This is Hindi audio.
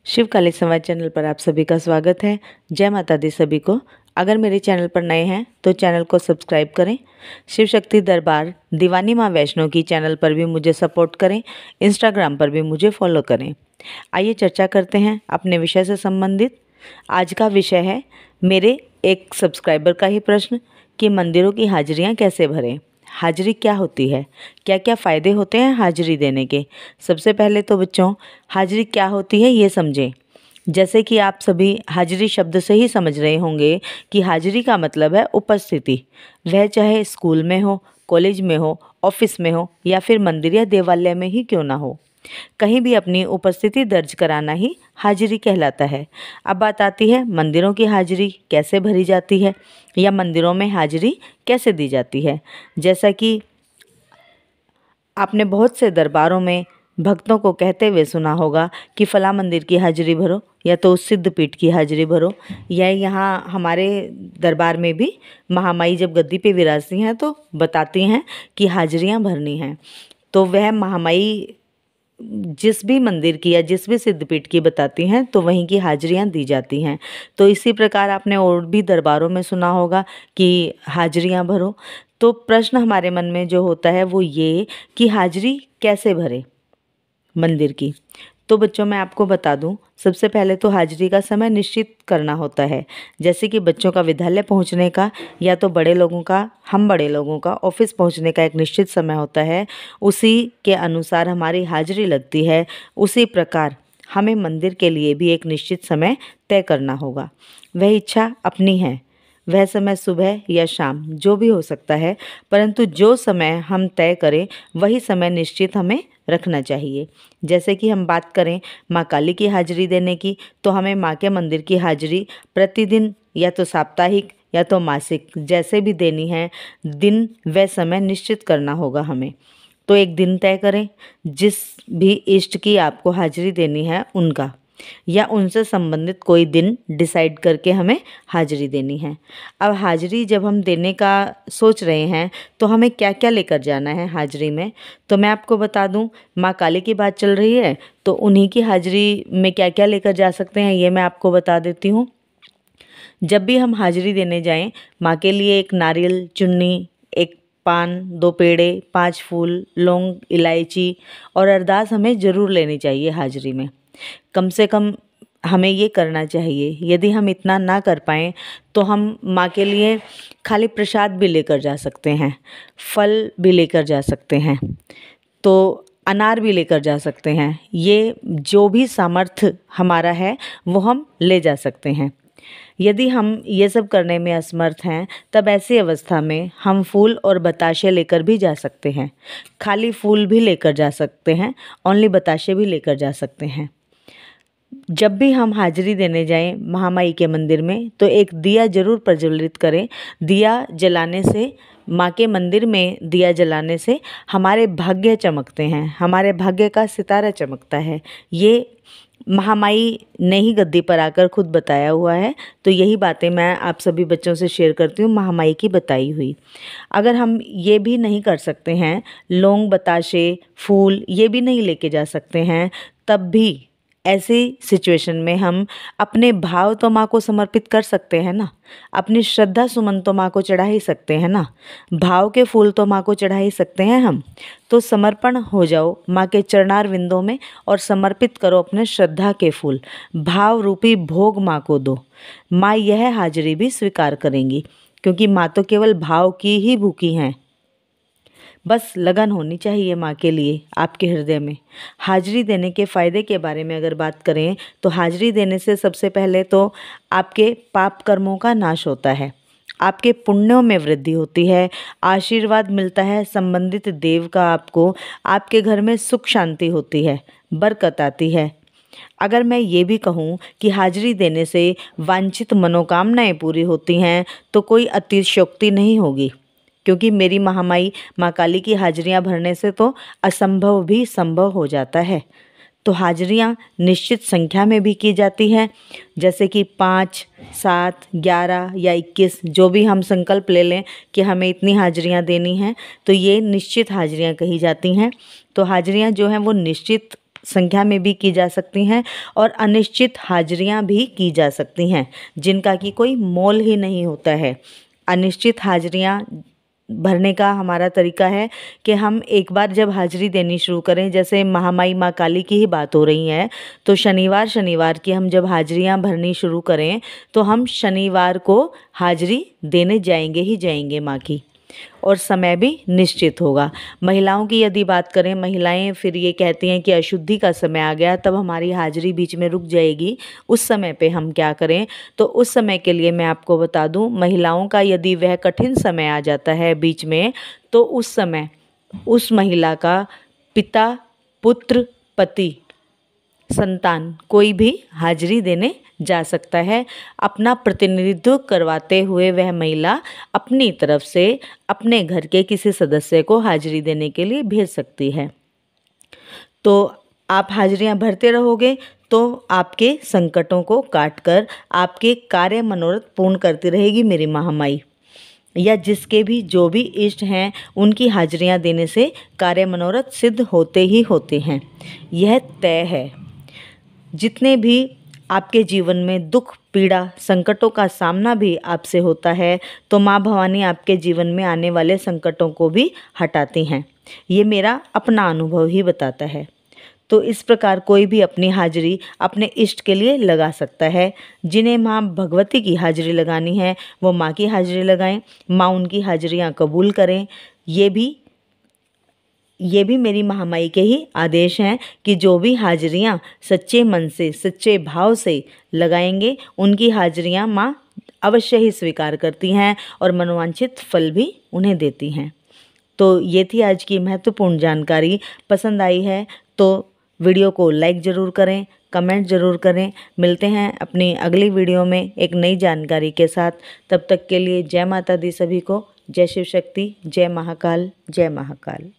शिवकाली संवाद चैनल पर आप सभी का स्वागत है। जय माता दी सभी को। अगर मेरे चैनल पर नए हैं तो चैनल को सब्सक्राइब करें। शिव शक्ति दरबार दीवानी माँ वैष्णो की चैनल पर भी मुझे सपोर्ट करें। इंस्टाग्राम पर भी मुझे फॉलो करें। आइए चर्चा करते हैं अपने विषय से संबंधित। आज का विषय है मेरे एक सब्सक्राइबर का ही प्रश्न कि मंदिरों की हाजिरियाँ कैसे भरें। हाजिरी क्या होती है, क्या क्या फ़ायदे होते हैं हाजिरी देने के। सबसे पहले तो बच्चों हाजिरी क्या होती है ये समझें। जैसे कि आप सभी हाजिरी शब्द से ही समझ रहे होंगे कि हाजिरी का मतलब है उपस्थिति। वह चाहे स्कूल में हो, कॉलेज में हो, ऑफिस में हो या फिर मंदिर या देवालय में ही क्यों ना हो, कहीं भी अपनी उपस्थिति दर्ज कराना ही हाजिरी कहलाता है। अब बात आती है मंदिरों की हाजिरी कैसे भरी जाती है या मंदिरों में हाजिरी कैसे दी जाती है। जैसा कि आपने बहुत से दरबारों में भक्तों को कहते हुए सुना होगा कि फला मंदिर की हाजिरी भरो या तो उस सिद्ध पीठ की हाजिरी भरो, या यहाँ हमारे दरबार में भी महामाई जब गद्दी पे विराजती हैं तो बताती हैं कि हाजिरियाँ भरनी हैं। तो वह महामाई जिस भी मंदिर की या जिस भी सिद्धपीठ की बताती हैं तो वहीं की हाजिरियाँ दी जाती हैं। तो इसी प्रकार आपने और भी दरबारों में सुना होगा कि हाजिरियाँ भरो। तो प्रश्न हमारे मन में जो होता है वो ये कि हाजिरी कैसे भरे मंदिर की। तो बच्चों मैं आपको बता दूं, सबसे पहले तो हाजिरी का समय निश्चित करना होता है। जैसे कि बच्चों का विद्यालय पहुंचने का या तो बड़े लोगों का, हम बड़े लोगों का ऑफिस पहुंचने का एक निश्चित समय होता है, उसी के अनुसार हमारी हाजिरी लगती है। उसी प्रकार हमें मंदिर के लिए भी एक निश्चित समय तय करना होगा। वह इच्छा अपनी है, वह समय सुबह या शाम जो भी हो सकता है, परंतु जो समय हम तय करें वही समय निश्चित हमें रखना चाहिए। जैसे कि हम बात करें माँ काली की हाजिरी देने की, तो हमें माँ के मंदिर की हाजिरी प्रतिदिन या तो साप्ताहिक या तो मासिक जैसे भी देनी है, दिन व समय निश्चित करना होगा हमें। तो एक दिन तय करें जिस भी इष्ट की आपको हाजिरी देनी है उनका, या उनसे संबंधित कोई दिन डिसाइड करके हमें हाजिरी देनी है। अब हाजिरी जब हम देने का सोच रहे हैं तो हमें क्या क्या लेकर जाना है हाजिरी में, तो मैं आपको बता दूं, माँ काली की बात चल रही है तो उन्हीं की हाजिरी में क्या क्या लेकर जा सकते हैं ये मैं आपको बता देती हूँ। जब भी हम हाजिरी देने जाएं, माँ के लिए एक नारियल चुन्नी, एक पान, 2 पेड़े, 5 फूल, लौंग, इलायची और अरदास हमें ज़रूर लेनी चाहिए हाजिरी में। कम से कम हमें ये करना चाहिए। यदि हम इतना ना कर पाएँ तो हम माँ के लिए खाली प्रसाद भी लेकर जा सकते हैं, फल भी लेकर जा सकते हैं, तो अनार भी लेकर जा सकते हैं। ये जो भी सामर्थ्य हमारा है वो हम ले जा सकते हैं। यदि हम ये सब करने में असमर्थ हैं तब ऐसी अवस्था में हम फूल और बताशे लेकर भी जा सकते हैं। खाली फूल भी लेकर जा सकते हैं, ओनली बताशे भी लेकर जा सकते हैं। जब भी हम हाजिरी देने जाएं महामाई के मंदिर में तो एक दिया जरूर प्रज्वलित करें। दिया जलाने से, माँ के मंदिर में दिया जलाने से हमारे भाग्य चमकते हैं, हमारे भाग्य का सितारा चमकता है। ये महामाई ने ही गद्दी पर आकर खुद बताया हुआ है। तो यही बातें मैं आप सभी बच्चों से शेयर करती हूँ, महामाई की बताई हुई। अगर हम ये भी नहीं कर सकते हैं, लौंग, बताशे, फूल ये भी नहीं लेके जा सकते हैं, तब भी ऐसी सिचुएशन में हम अपने भाव तो माँ को समर्पित कर सकते हैं ना, अपनी श्रद्धा सुमन तो माँ को चढ़ा ही सकते हैं ना, भाव के फूल तो माँ को चढ़ा ही सकते हैं हम। तो समर्पण हो जाओ माँ के चरणार विंदों में और समर्पित करो अपने श्रद्धा के फूल। भाव रूपी भोग माँ को दो, माँ यह हाजिरी भी स्वीकार करेंगी, क्योंकि माँ तो केवल भाव की ही भूखी हैं। बस लगन होनी चाहिए माँ के लिए आपके हृदय में। हाजिरी देने के फ़ायदे के बारे में अगर बात करें तो हाजिरी देने से सबसे पहले तो आपके पाप कर्मों का नाश होता है, आपके पुण्यों में वृद्धि होती है, आशीर्वाद मिलता है संबंधित देव का आपको, आपके घर में सुख शांति होती है, बरकत आती है। अगर मैं ये भी कहूँ कि हाजिरी देने से वांछित मनोकामनाएं पूरी होती हैं तो कोई अतिशयोक्ति नहीं होगी, क्योंकि मेरी महामाई माँ काली की हाजिरियाँ भरने से तो असंभव भी संभव हो जाता है। तो हाजिरियाँ निश्चित संख्या में भी की जाती हैं, जैसे कि 5, 7, 11 या 21 जो भी हम संकल्प ले लें कि हमें इतनी हाजिरियाँ देनी हैं, तो ये निश्चित हाजिरियाँ कही जाती हैं। तो हाजिरियाँ जो हैं वो निश्चित संख्या में भी की जा सकती हैं और अनिश्चित हाजिरियां भी की जा सकती हैं, जिनका कि कोई मोल ही नहीं होता है। अनिश्चित हाजिरियां भरने का हमारा तरीका है कि हम एक बार जब हाजिरी देनी शुरू करें, जैसे महामाई माँ काली की ही बात हो रही है, तो शनिवार की हम जब हाजिरियां भरनी शुरू करें तो हम शनिवार को हाजिरी देने जाएंगे ही जाएंगे माँ की, और समय भी निश्चित होगा। महिलाओं की यदि बात करें, महिलाएं फिर ये कहती हैं कि अशुद्धि का समय आ गया, तब हमारी हाजिरी बीच में रुक जाएगी। उस समय पे हम क्या करें? तो उस समय के लिए मैं आपको बता दूं, महिलाओं का यदि वह कठिन समय आ जाता है बीच में, तो उस समय उस महिला का पिता, पुत्र, पति, संतान कोई भी हाजिरी देने जा सकता है। अपना प्रतिनिधित्व करवाते हुए वह महिला अपनी तरफ से अपने घर के किसी सदस्य को हाजिरी देने के लिए भेज सकती है। तो आप हाजिरियां भरते रहोगे तो आपके संकटों को काटकर आपके कार्य मनोरथ पूर्ण करती रहेगी मेरी महामाई, या जिसके भी जो भी इष्ट हैं उनकी हाजिरियां देने से कार्य मनोरथ सिद्ध होते ही होते हैं। यह तय है। जितने भी आपके जीवन में दुख, पीड़ा, संकटों का सामना भी आपसे होता है, तो माँ भवानी आपके जीवन में आने वाले संकटों को भी हटाती हैं। ये मेरा अपना अनुभव ही बताता है। तो इस प्रकार कोई भी अपनी हाजिरी अपने इष्ट के लिए लगा सकता है। जिन्हें माँ भगवती की हाजिरी लगानी है वो माँ की हाजिरी लगाएं, माँ उनकी हाजिरियाँ कबूल करें। ये भी मेरी महामाई के ही आदेश हैं कि जो भी हाजिरियाँ सच्चे मन से, सच्चे भाव से लगाएंगे, उनकी हाजिरियाँ माँ अवश्य ही स्वीकार करती हैं और मनोवांछित फल भी उन्हें देती हैं। तो ये थी आज की महत्वपूर्ण जानकारी। पसंद आई है तो वीडियो को लाइक ज़रूर करें, कमेंट ज़रूर करें। मिलते हैं अपनी अगली वीडियो में एक नई जानकारी के साथ। तब तक के लिए जय माता दी सभी को। जय शिव शक्ति, जय महाकाल, जय महाकाल।